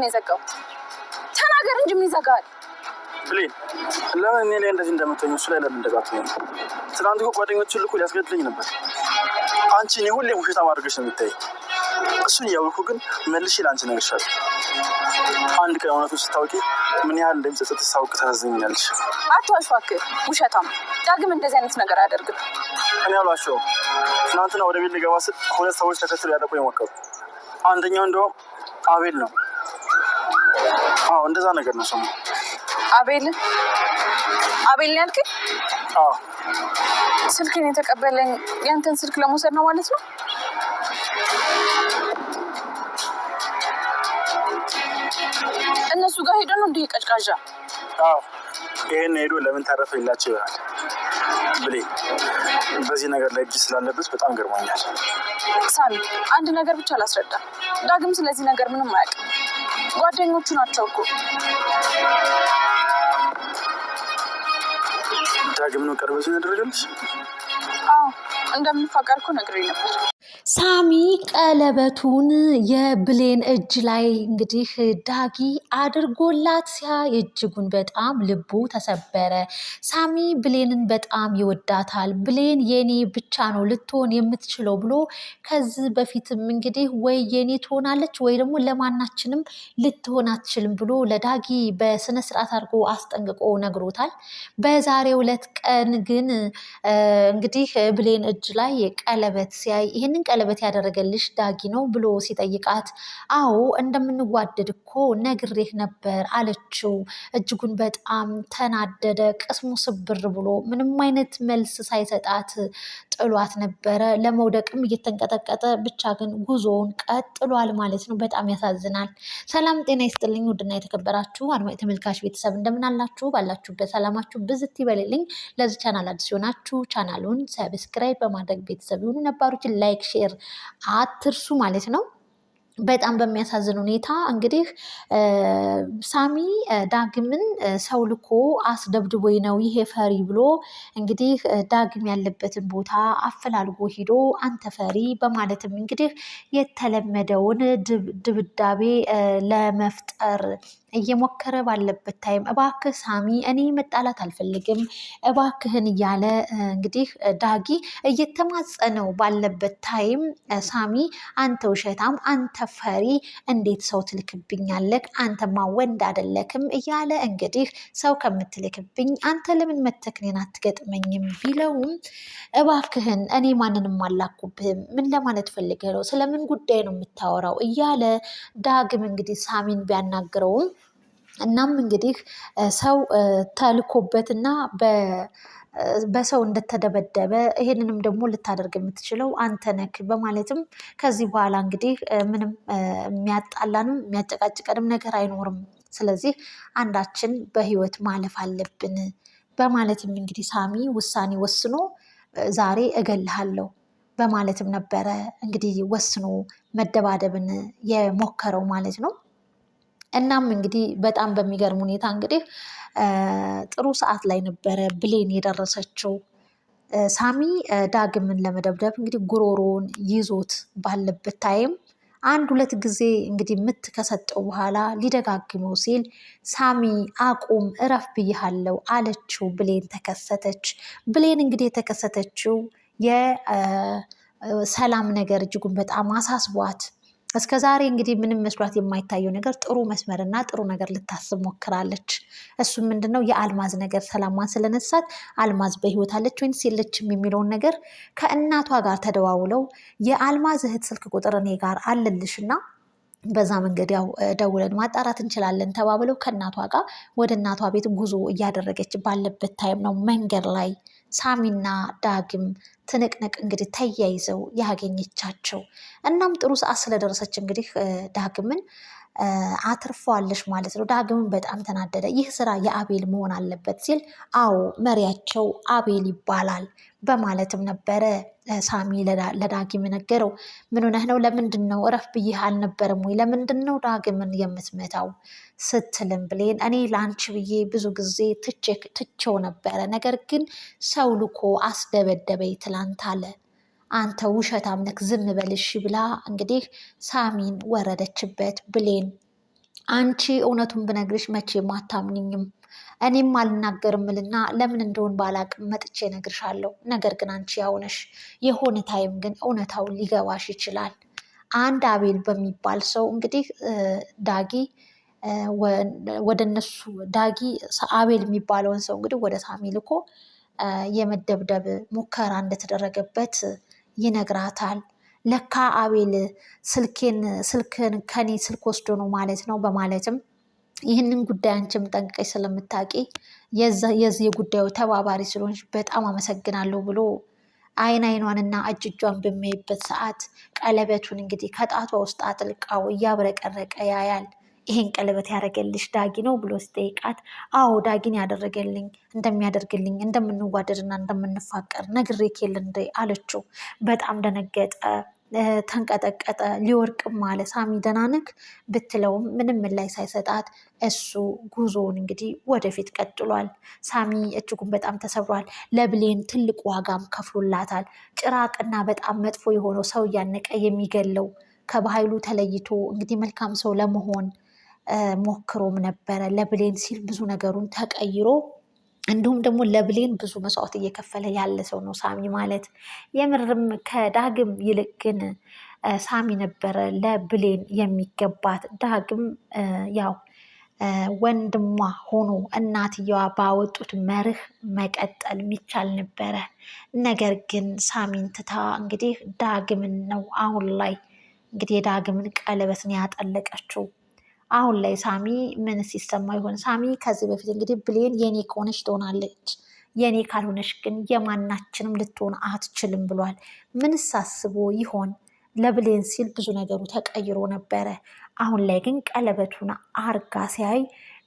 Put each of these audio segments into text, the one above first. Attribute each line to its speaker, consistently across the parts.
Speaker 1: ነው የዘጋው? ተናገር እንጂ ምን ይዘጋል?
Speaker 2: ብሌን ለምን እኔ ላይ እንደዚህ እንደምትሆኝ እሱ ላይ ለምን እንደጋት ነው? ትናንት እኮ ጓደኞቹ ልኩ ሊያስገድለኝ ነበር። አንቺ እኔ ሁሌ ውሸታም አድርገሽ ነው የምታይ። እሱን እያወቅሁ ግን መልሼ ለአንቺ እነግርሻለሁ። አንድ ቀን እውነቱን ስታውቂ ምን ያህል እንደሚጸጽት ስታውቂ ታሳዝኛለሽ።
Speaker 1: አትዋሽ እባክህ ውሸታም። ዳግም እንደዚህ አይነት ነገር አያደርግም።
Speaker 2: እኔ አልዋሸሁም። ትናንትና ወደ ቤት ልገባ ስል ሁለት ሰዎች ተከትለው ያጠቁኝ ሞከሩ። አንደኛው እንደውም አቤል ነው። አዎ እንደዛ ነገር ነው ስሙ።
Speaker 1: አቤል ያልከኝ?
Speaker 2: አዎ
Speaker 1: ስልክን የተቀበለኝ ያንተን ስልክ ለመውሰድ ነው ማለት ነው? እነሱ ጋር ሄዶ ነው እንዲህ ቀጭቃዣ?
Speaker 2: አዎ ይሄን ሄዶ ለምን ታረፈላችሁ ይላል። ብሌን በዚህ ነገር ላይ እጅ ስላለበት በጣም ገርሞኛል።
Speaker 1: ሳሚ አንድ ነገር ብቻ ላስረዳ። ዳግም ስለዚህ ነገር ምንም አያውቅም። ጓደኞቹ ናቸው እኮ።
Speaker 2: ዳግም ነው ቀርበሽ ያደረገልሽ?
Speaker 1: አዎ እንደምንፋቀር እኮ ነግሬኝ ነበር።
Speaker 3: ሳሚ ቀለበቱን የብሌን እጅ ላይ እንግዲህ ዳጊ አድርጎላት ሲያይ እጅጉን በጣም ልቡ ተሰበረ። ሳሚ ብሌንን በጣም ይወዳታል። ብሌን የኔ ብቻ ነው ልትሆን የምትችለው ብሎ ከዚህ በፊትም እንግዲህ ወይ የኔ ትሆናለች ወይ ደግሞ ለማናችንም ልትሆን አትችልም ብሎ ለዳጊ በስነ ስርዓት አድርጎ አስጠንቅቆ ነግሮታል። በዛሬው ዕለት ቀን ግን እንግዲህ ብሌን እጅ ላይ ቀለበት ሲያይ ይህንን ቀለበት ያደረገልሽ ዳጊ ነው ብሎ ሲጠይቃት አዎ እንደምንዋደድ እኮ ነግሬህ ነበር አለችው። እጅጉን በጣም ተናደደ። ቅስሙ ስብር ብሎ ምንም አይነት መልስ ሳይሰጣት ጥሏት ነበረ። ለመውደቅም እየተንቀጠቀጠ ብቻ ግን ጉዞውን ቀጥሏል ማለት ነው። በጣም ያሳዝናል። ሰላም ጤና ይስጥልኝ ውድና የተከበራችሁ አድማጭ ተመልካች ቤተሰብ እንደምን አላችሁ? ባላችሁበት ሰላማችሁ ብዝት ይበልልኝ። ለዚህ ቻናል አዲስ ሲሆናችሁ ቻናሉን ሰብስክራይብ በማድረግ ቤተሰብ ይሁኑ። ነባሮችን ላይክ ሼር አትርሱ ማለት ነው። በጣም በሚያሳዝን ሁኔታ እንግዲህ ሳሚ ዳግምን ሰው ልኮ አስደብድቦኝ ነው ይሄ ፈሪ ብሎ እንግዲህ ዳግም ያለበትን ቦታ አፈላልጎ ሂዶ አንተ ፈሪ በማለትም እንግዲህ የተለመደውን ድብዳቤ ለመፍጠር እየሞከረ ባለበት ታይም እባክህ ሳሚ እኔ መጣላት አልፈልግም እባክህን እያለ እንግዲህ ዳጊ እየተማጸነው ባለበት ታይም ሳሚ አንተ ውሸታም አንተ ፈሪ እንዴት ሰው ትልክብኛለህ? አንተማ ወንድ አይደለክም እያለ እንግዲህ ሰው ከምትልክብኝ አንተ ለምን መተክኔን አትገጥመኝም ቢለውም እባክህን እኔ ማንንም አላኩብህም ምን ለማለት ፈልገህ ነው? ስለምን ጉዳይ ነው የምታወራው? እያለ ዳግም እንግዲህ ሳሚን ቢያናግረውም እናም እንግዲህ ሰው ተልኮበትና በሰው እንደተደበደበ ይሄንንም ደግሞ ልታደርግ የምትችለው አንተ ነክ በማለትም ከዚህ በኋላ እንግዲህ ምንም የሚያጣላንም የሚያጨቃጭቀንም ነገር አይኖርም። ስለዚህ አንዳችን በህይወት ማለፍ አለብን በማለትም እንግዲህ ሳሚ ውሳኔ ወስኖ ዛሬ እገልሃለሁ በማለትም ነበረ እንግዲህ ወስኖ መደባደብን የሞከረው ማለት ነው። እናም እንግዲህ በጣም በሚገርም ሁኔታ እንግዲህ ጥሩ ሰዓት ላይ ነበረ ብሌን የደረሰችው። ሳሚ ዳግምን ለመደብደብ እንግዲህ ጉሮሮውን ይዞት ባለበት ታይም አንድ ሁለት ጊዜ እንግዲህ ምት ከሰጠው በኋላ ሊደጋግመው ሲል ሳሚ አቁም እረፍ ብያሃለው አለችው። ብሌን ተከሰተች። ብሌን እንግዲህ የተከሰተችው የሰላም ነገር እጅጉን በጣም አሳስቧት እስከ ዛሬ እንግዲህ ምንም መስሏት የማይታየው ነገር ጥሩ መስመርና ጥሩ ነገር ልታስብ ሞክራለች። እሱም ምንድነው የአልማዝ ነገር ሰላሟን ስለነሳት አልማዝ በህይወት አለች ወይንስ የለችም የሚለውን ነገር ከእናቷ ጋር ተደዋውለው የአልማዝ እህት ስልክ ቁጥር እኔ ጋር አለልሽና በዛ መንገድ ያው ደውለን ማጣራት እንችላለን ተባብለው ከእናቷ ጋር ወደ እናቷ ቤት ጉዞ እያደረገች ባለበት ታይም ነው መንገድ ላይ ሳሚና ዳግም ትንቅንቅ እንግዲህ ተያይዘው ያገኘቻቸው። እናም ጥሩ ሰዓት ስለደረሰች እንግዲህ ዳግምን አትርፈዋለች ማለት ነው። ዳግምን በጣም ተናደደ። ይህ ስራ የአቤል መሆን አለበት ሲል አዎ መሪያቸው አቤል ይባላል በማለትም ነበረ ሳሚ ለዳግም ነገረው። ምን ሆነህ ነው? ለምንድን ነው እረፍ ብዬህ አልነበረም ወይ? ለምንድን ነው ዳግምን የምትመታው ስትልም ብሌን እኔ ለአንቺ ብዬ ብዙ ጊዜ ትቼው ነበረ፣ ነገር ግን ሰው ልኮ አስደበደበኝ ትላንት አለ። አንተ ውሸታም ነህ ዝም በልሽ ብላ እንግዲህ ሳሚን ወረደችበት ብሌን። አንቺ እውነቱን ብነግርሽ መቼም አታምኝም። እኔም አልናገርምልና ለምን እንደሆን ባላቅም መጥቼ እነግርሻለሁ። ነገር ግን አንቺ ያውነሽ የሆነ ታይም ግን እውነታው ሊገባሽ ይችላል። አንድ አቤል በሚባል ሰው እንግዲህ ዳጊ ወደ እነሱ ዳጊ አቤል የሚባለውን ሰው እንግዲህ ወደ ሳሚ ልኮ የመደብደብ ሙከራ እንደተደረገበት ይነግራታል። ለካ አቤል ስልክን ከኔ ስልክ ወስዶ ነው ማለት ነው በማለትም ይህንን ጉዳይ አንቺም ጠንቅቀሽ ስለምታውቂ የዚህ የጉዳዩ ተባባሪ ስለሆንሽ በጣም አመሰግናለሁ ብሎ አይኗንና እጇን በሚያይበት ሰዓት ቀለበቱን እንግዲህ ከጣቷ ውስጥ አጥልቃው እያብረቀረቀ ያያል። ይሄን ቀለበት ያደረገልሽ ዳጊ ነው ብሎ ሲጠይቃት፣ አዎ ዳጊን ያደረገልኝ እንደሚያደርግልኝ እንደምንዋደድና እንደምንፋቀር ነግሬክ የለ እንዴ አለችው። በጣም ደነገጠ፣ ተንቀጠቀጠ፣ ሊወርቅም አለ። ሳሚ ደህና ነህ ብትለውም ምንም ምላሽ ሳይሰጣት እሱ ጉዞውን እንግዲህ ወደፊት ቀጥሏል። ሳሚ እጅጉን በጣም ተሰብሯል። ለብሌን ትልቅ ዋጋም ከፍሎላታል። ጭራቅና በጣም መጥፎ የሆነው ሰው እያነቀ የሚገለው ከባህሉ ተለይቶ እንግዲህ መልካም ሰው ለመሆን ሞክሮም ነበረ። ለብሌን ሲል ብዙ ነገሩን ተቀይሮ እንዲሁም ደግሞ ለብሌን ብዙ መስዋዕት እየከፈለ ያለ ሰው ነው ሳሚ ማለት። የምርም ከዳግም ይልቅ ግን ሳሚ ነበረ ለብሌን የሚገባት። ዳግም ያው ወንድሟ ሆኖ እናትየዋ ባወጡት መርህ መቀጠል የሚቻል ነበረ። ነገር ግን ሳሚን ትታ እንግዲህ ዳግምን ነው አሁን ላይ እንግዲህ የዳግምን ቀለበትን ያጠለቀችው። አሁን ላይ ሳሚ ምን ሲሰማ ይሆን? ሳሚ ከዚህ በፊት እንግዲህ ብሌን የኔ ከሆነች ትሆናለች፣ የኔ ካልሆነች ግን የማናችንም ልትሆን አትችልም ብሏል። ምንስ አስቦ ይሆን? ለብሌን ሲል ብዙ ነገሩ ተቀይሮ ነበረ። አሁን ላይ ግን ቀለበቱን አርጋ ሲያይ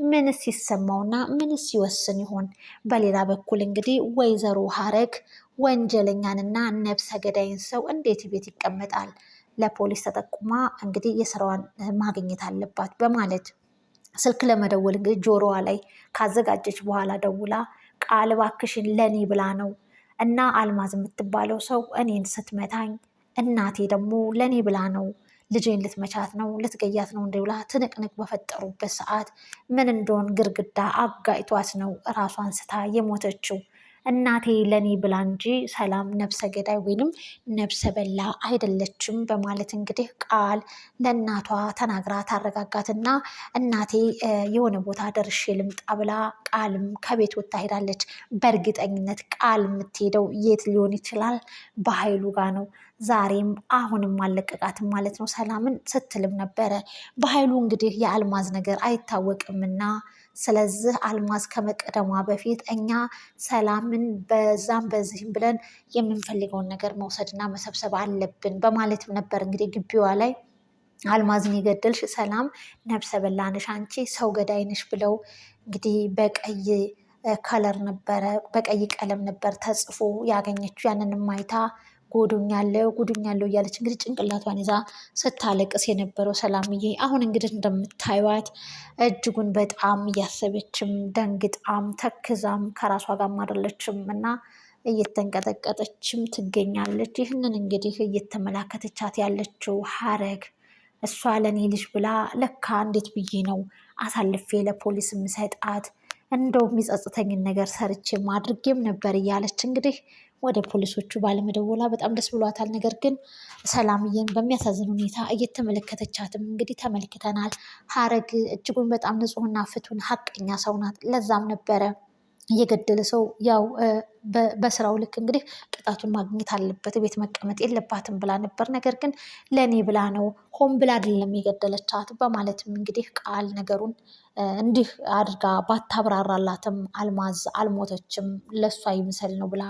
Speaker 3: ምንስ ሲሰማውና ምንስ ሲወስን ይሆን? በሌላ በኩል እንግዲህ ወይዘሮ ሀረግ ወንጀለኛንና ነብሰ ገዳይን ሰው እንዴት ቤት ይቀመጣል? ለፖሊስ ተጠቁማ እንግዲህ የስራዋን ማግኘት አለባት በማለት ስልክ ለመደወል እንግዲህ ጆሮዋ ላይ ካዘጋጀች በኋላ ደውላ ቃል እባክሽን ለኔ ብላ ነው እና አልማዝ የምትባለው ሰው እኔን ስትመታኝ እናቴ ደግሞ ለኔ ብላ ነው ልጄን ልትመቻት ነው ልትገያት ነው እንደ ብላ ትንቅንቅ በፈጠሩበት ሰዓት ምን እንደሆን ግርግዳ አጋይቷት ነው ራሷን ስታ የሞተችው። እናቴ ለኔ ብላ እንጂ ሰላም ነብሰ ገዳይ ወይንም ነብሰ በላ አይደለችም በማለት እንግዲህ ቃል ለእናቷ ተናግራ ታረጋጋትና እናቴ የሆነ ቦታ ደርሼ ልምጣ ብላ ቃልም ከቤት ወጥታ ሄዳለች። በእርግጠኝነት ቃል የምትሄደው የት ሊሆን ይችላል? በኃይሉ ጋር ነው። ዛሬም አሁንም አለቀቃትም ማለት ነው ሰላምን ስትልም ነበረ። በኃይሉ እንግዲህ የአልማዝ ነገር አይታወቅምና ስለዚህ አልማዝ ከመቀደሟ በፊት እኛ ሰላምን በዛም በዚህም ብለን የምንፈልገውን ነገር መውሰድና መሰብሰብ አለብን በማለትም ነበር እንግዲህ ግቢዋ ላይ አልማዝን የገደልሽ ሰላም ነብሰ በላንሽ አንቺ ሰው ገዳይንሽ ብለው እንግዲህ በቀይ ከለር ነበረ በቀይ ቀለም ነበር ተጽፎ ያገኘችው። ያንንም አይታ ጉዱኛለው እያለች እንግዲህ ጭንቅላቷን ይዛ ስታለቅስ የነበረው ሰላምዬ አሁን እንግዲህ እንደምታዩት እጅጉን በጣም እያሰበችም ደንግጣም ተክዛም ከራሷ ጋር አይደለችም እና እየተንቀጠቀጠችም ትገኛለች። ይህንን እንግዲህ እየተመላከተቻት ያለችው ሀረግ እሷ ለኔ ልጅ ብላ ለካ እንዴት ብዬ ነው አሳልፌ ለፖሊስ የምሰጣት እንደው የሚጸጽተኝን ነገር ሰርቼም አድርጌም ነበር እያለች እንግዲህ ወደ ፖሊሶቹ ባለመደወላ በጣም ደስ ብሏታል። ነገር ግን ሰላምዬን በሚያሳዝን ሁኔታ እየተመለከተቻትም እንግዲህ ተመልክተናል። ሀረግ እጅጉን በጣም ንጹሕና ፍቱን ሀቀኛ ሰው ናት። ለዛም ነበረ እየገደለ ሰው ያው በስራው ልክ እንግዲህ ቅጣቱን ማግኘት አለበት፣ ቤት መቀመጥ የለባትም ብላ ነበር። ነገር ግን ለእኔ ብላ ነው ሆን ብላ አይደለም የገደለቻት በማለትም እንግዲህ ቃል ነገሩን እንዲህ አድርጋ ባታብራራላትም አልማዝ አልሞተችም ለእሷ ይምሰል ነው ብላ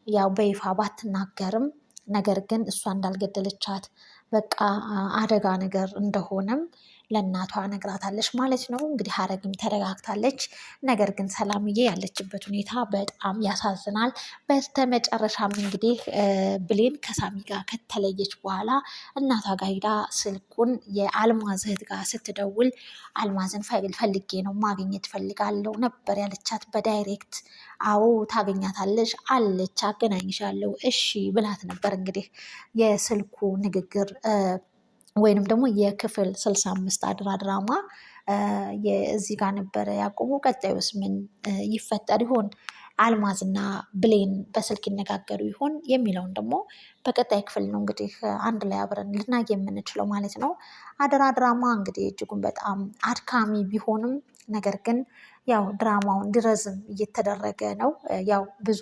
Speaker 3: ያው በይፋ ባትናገርም ነገር ግን እሷ እንዳልገደለቻት በቃ አደጋ ነገር እንደሆነም ለእናቷ ነግራታለች ማለት ነው። እንግዲህ ሀረግም ተረጋግታለች። ነገር ግን ሰላምዬ ያለችበት ሁኔታ በጣም ያሳዝናል። በስተመጨረሻም እንግዲህ ብሌን ከሳሚ ጋር ከተለየች በኋላ እናቷ ጋር ሄዳ ስልኩን የአልማዝ እህት ጋር ስትደውል አልማዝን ፈልጌ ነው ማግኘት ፈልጋለሁ ነበር ያለቻት በዳይሬክት። አዎ ታገኛታለች አለች፣ አገናኝሻለሁ እሺ ብላት ነበር። እንግዲህ የስልኩ ንግግር ወይንም ደግሞ የክፍል 65 አድራ ድራማ እዚህ ጋር ነበረ ያቆሙ። ቀጣዩስ ምን ይፈጠር ይሆን? አልማዝና ብሌን በስልክ ይነጋገሩ ይሆን የሚለውን ደግሞ በቀጣይ ክፍል ነው እንግዲህ አንድ ላይ አብረን ልናይ የምንችለው ማለት ነው። አደራ ድራማ እንግዲህ እጅጉን በጣም አድካሚ ቢሆንም ነገር ግን ያው ድራማው እንዲረዝም እየተደረገ ነው። ያው ብዙ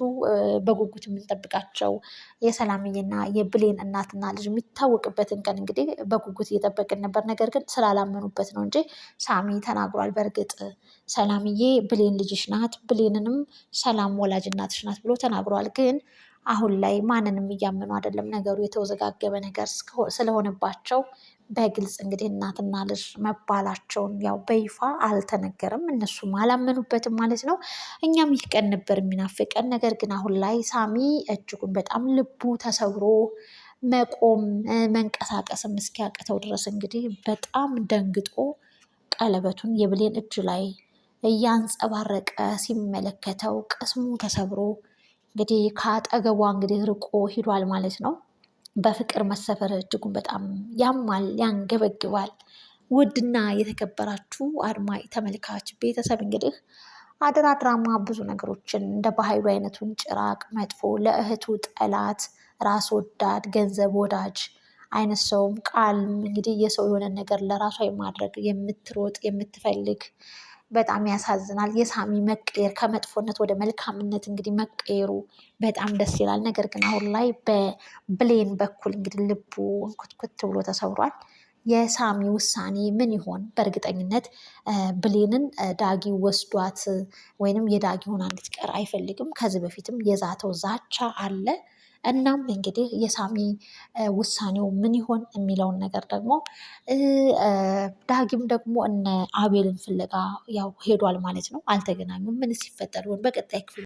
Speaker 3: በጉጉት የምንጠብቃቸው የሰላምዬና የብሌን እናትና ልጅ የሚታወቅበትን ቀን እንግዲህ በጉጉት እየጠበቅን ነበር። ነገር ግን ስላላመኑበት ነው እንጂ ሳሚ ተናግሯል። በእርግጥ ሰላምዬ ብሌን ልጅሽ ናት፣ ብሌንንም ሰላም ወላጅ እናትሽ ናት ብሎ ተናግሯል። ግን አሁን ላይ ማንንም እያመኑ አይደለም። ነገሩ የተወዘጋገበ ነገር ስለሆነባቸው በግልጽ እንግዲህ እናትና ልጅ መባላቸውን ያው በይፋ አልተነገረም፣ እነሱም አላመኑበትም ማለት ነው። እኛም ይህ ቀን ነበር የሚናፍቀን። ነገር ግን አሁን ላይ ሳሚ እጅጉን በጣም ልቡ ተሰብሮ መቆም መንቀሳቀስም እስኪያቅተው ድረስ እንግዲህ በጣም ደንግጦ ቀለበቱን የብሌን እጅ ላይ እያንጸባረቀ ሲመለከተው ቅስሙ ተሰብሮ እንግዲህ ከአጠገቧ እንግዲህ ርቆ ሂዷል ማለት ነው። በፍቅር መሰፈር እጅጉን በጣም ያማል፣ ያንገበግባል። ውድና የተከበራችሁ አድማጭ ተመልካች ቤተሰብ እንግዲህ አደራ ድራማ ብዙ ነገሮችን እንደ በኃይሉ አይነቱን ጭራቅ፣ መጥፎ፣ ለእህቱ ጠላት፣ ራስ ወዳድ፣ ገንዘብ ወዳጅ አይነት ሰውም ቃል እንግዲህ የሰው የሆነ ነገር ለራሷ የማድረግ የምትሮጥ የምትፈልግ በጣም ያሳዝናል። የሳሚ መቀየር ከመጥፎነት ወደ መልካምነት እንግዲህ መቀየሩ በጣም ደስ ይላል። ነገር ግን አሁን ላይ በብሌን በኩል እንግዲህ ልቡ እንኩትኩት ብሎ ተሰብሯል። የሳሚ ውሳኔ ምን ይሆን? በእርግጠኝነት ብሌንን ዳጊ ወስዷት ወይንም የዳጊ ሆና እንድትቀር አይፈልግም። ከዚህ በፊትም የዛተው ዛቻ አለ። እናም እንግዲህ የሳሚ ውሳኔው ምን ይሆን የሚለውን ነገር ደግሞ ዳጊም ደግሞ እነ አቤልን ፍለጋ ያው ሄዷል ማለት ነው። አልተገናኙም። ምን ሲፈጠር ይሆን በቀጣይ ክፍል